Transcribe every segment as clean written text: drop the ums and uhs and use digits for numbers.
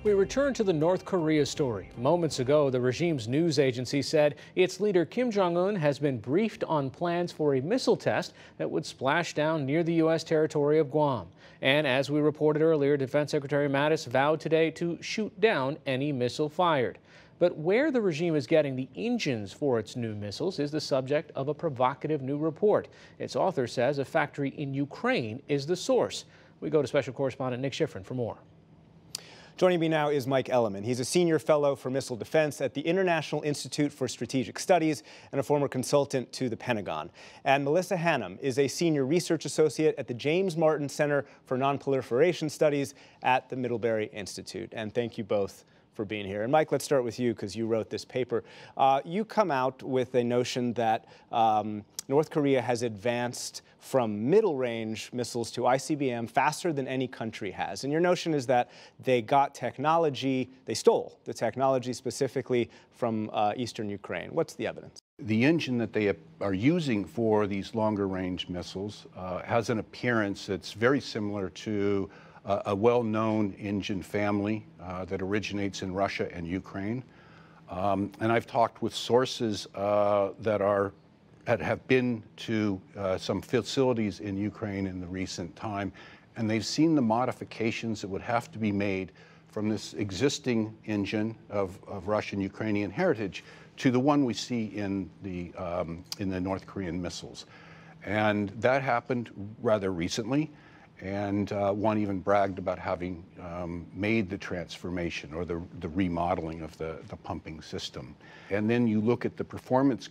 We return to the North Korea story. Moments ago, the regime's news agency said its leader Kim Jong-un has been briefed on plans for a missile test that would splash down near the U.S. territory of Guam. And as we reported earlier, Defense Secretary Mattis vowed today to shoot down any missile fired. But where the regime is getting the engines for its new missiles is the subject of a provocative new report. Its author says a factory in Ukraine is the source. We go to special correspondent Nick Schifrin for more. Joining me now is Mike Elliman. He's a senior fellow for missile defense at the International Institute for Strategic Studies and a former consultant to the Pentagon. And Melissa Hannum is a senior research associate at the James Martin Center for Nonproliferation Studies at the Middlebury Institute. And thank you both for being here. And Mike, let's start with you because you wrote this paper. You come out with a notion that North Korea has advanced from middle-range missiles to ICBM faster than any country has. And your notion is that they got technology, they stole the technology specifically from eastern Ukraine. What's the evidence? The engine that they are using for these longer-range missiles has an appearance that's very similar to a well-known engine family that originates in Russia and Ukraine. And I've talked with sources that have been to some facilities in Ukraine in the recent time, and they've seen the modifications that would have to be made from this existing engine of Russian-Ukrainian heritage to the one we see in the North Korean missiles. And that happened rather recently, and one even bragged about having made the transformation or the remodeling of the pumping system. And then you look at the performance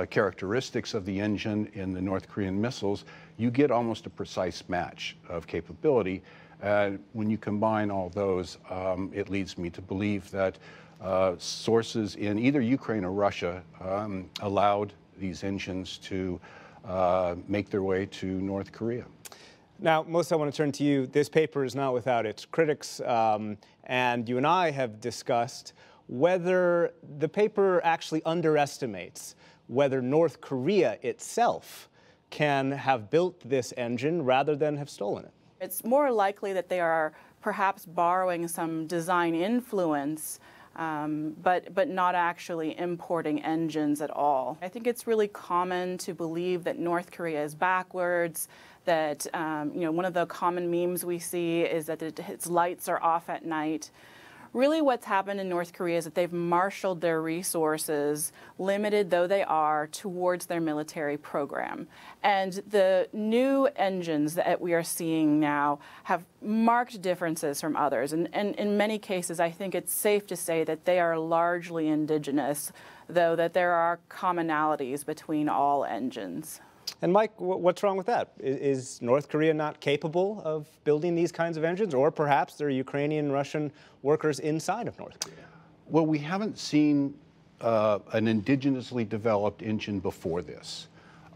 characteristics of the engine in the North Korean missiles, you get almost a precise match of capability. When you combine all those, it leads me to believe that sources in either Ukraine or Russia allowed these engines to make their way to North Korea. Now, Melissa, I want to turn to you. This paper is not without its critics, and you and I have discussed whether the paper actually underestimates whether North Korea itself can have built this engine rather than have stolen it. It's more likely that they are perhaps borrowing some design influence, but not actually importing engines at all. I think it's really common to believe that North Korea is backwards, that one of the common memes we see is that its lights are off at night. Really what's happened in North Korea is that they've marshaled their resources, limited though they are, towards their military program. And the new engines that we are seeing now have marked differences from others. And in many cases, I think it's safe to say that they are largely indigenous, though that there are commonalities between all engines. And Mike, what's wrong with that? Is North Korea not capable of building these kinds of engines? Or perhaps there are Ukrainian and Russian workers inside of North Korea? Well, we haven't seen an indigenously developed engine before this.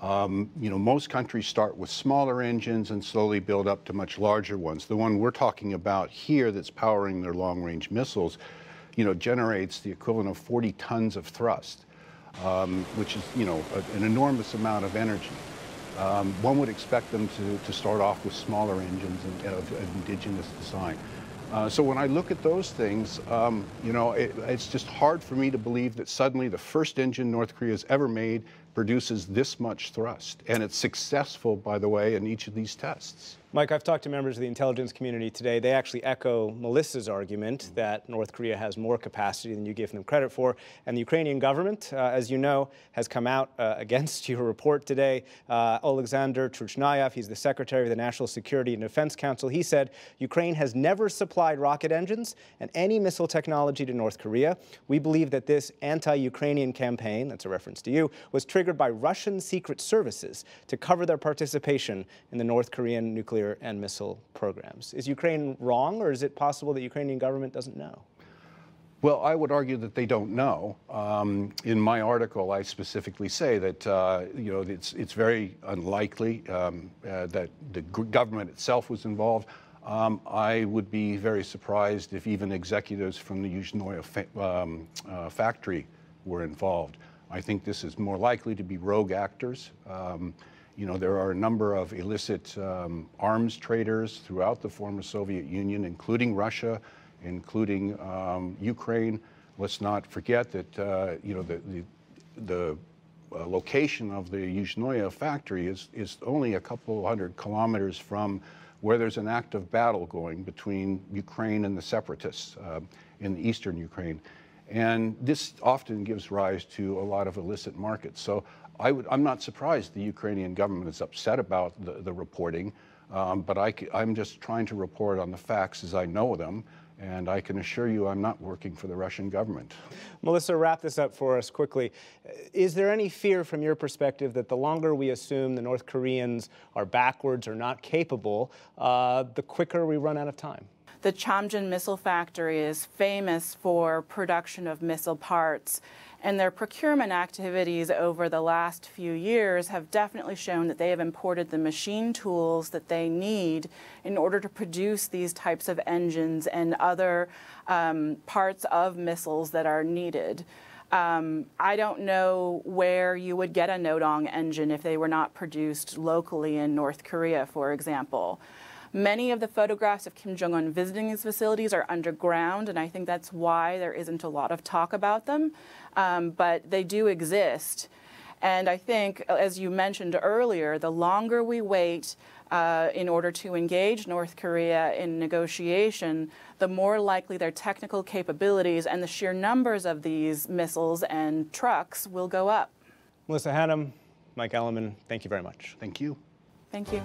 Most countries start with smaller engines and slowly build up to much larger ones. The one we're talking about here that's powering their long-range missiles, generates the equivalent of 40 tons of thrust, which is, an enormous amount of energy. One would expect them to start off with smaller engines and of indigenous design. So when I look at those things, it's just hard for me to believe that suddenly the first engine North Korea has ever made produces this much thrust. And it's successful, by the way, in each of these tests. Mike, I've talked to members of the intelligence community today. They actually echo Melissa's argument that North Korea has more capacity than you give them credit for. And the Ukrainian government, as you know, has come out against your report today. Oleksandr Trukhnyayev, he's the secretary of the National Security and Defense Council. He said Ukraine has never supplied rocket engines and any missile technology to North Korea. We believe that this anti-Ukrainian campaign, that's a reference to you, was triggered by Russian secret services to cover their participation in the North Korean nuclear and missile programs. Is Ukraine wrong, or is it possible the Ukrainian government doesn't know? Well, I would argue that they don't know. In my article, I specifically say that it's very unlikely that the government itself was involved. I would be very surprised if even executives from the Yuzhnoye factory were involved. I think this is more likely to be rogue actors. There are a number of illicit arms traders throughout the former Soviet Union, including Russia including Ukraine. Let's not forget that the location of the Yuzhnoye factory is only a couple hundred kilometers from where there's an active battle going between Ukraine and the separatists in eastern Ukraine. And this often gives rise to a lot of illicit markets. So I'm not surprised the Ukrainian government is upset about the reporting, but I'm just trying to report on the facts as I know them. And I can assure you I'm not working for the Russian government. Melissa, wrap this up for us quickly. Is there any fear from your perspective that the longer we assume the North Koreans are backwards or not capable, the quicker we run out of time? The Chamjin missile factory is famous for production of missile parts, and their procurement activities over the last few years have definitely shown that they have imported the machine tools that they need in order to produce these types of engines and other parts of missiles that are needed. I don't know where you would get a Nodong engine if they were not produced locally in North Korea, for example. Many of the photographs of Kim Jong-un visiting these facilities are underground, and I think that's why there isn't a lot of talk about them, but they do exist. And I think, as you mentioned earlier, the longer we wait in order to engage North Korea in negotiation, the more likely their technical capabilities and the sheer numbers of these missiles and trucks will go up. Melissa Hanum, Mike Elliman, thank you very much. Thank you. Thank you.